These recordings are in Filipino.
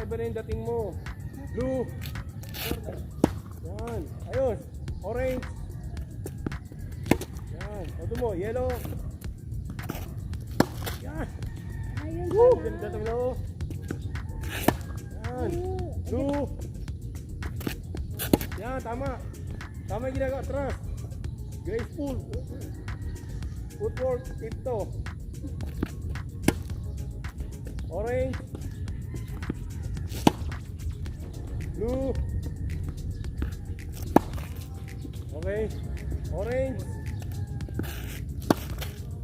sabi na yung dating mo. Blue. Yan. Ayos. Orange. Yan. Todo mo. Yellow. Yan. Ayun Woo! pala. Ganda ng loob. Yan. Blue. Yan. Tama. Tama yung ginagawa. Trust. Graceful. Footwork. Tiptoe. Orange. Blue. Okay. Orange.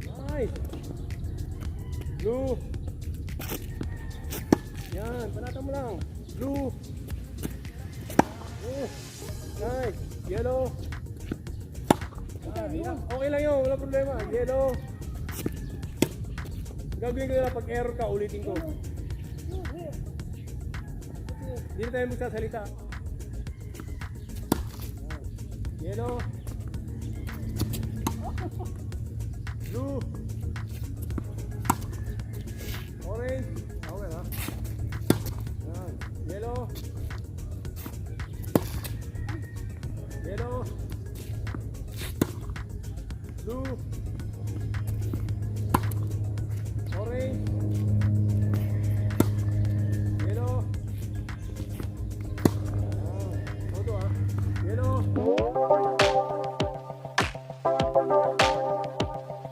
Nice. Blue. Yan. Panata mo lang. Blue. Oh. Nice. Yellow. Yan. Okay lang yun. Wala problema. Yellow. Gagawin ko na pag error ka, ulitin ko. Hindi na tayo magsasalita. Yellow. Blue. Orange. Okay ha. Yan. Yellow.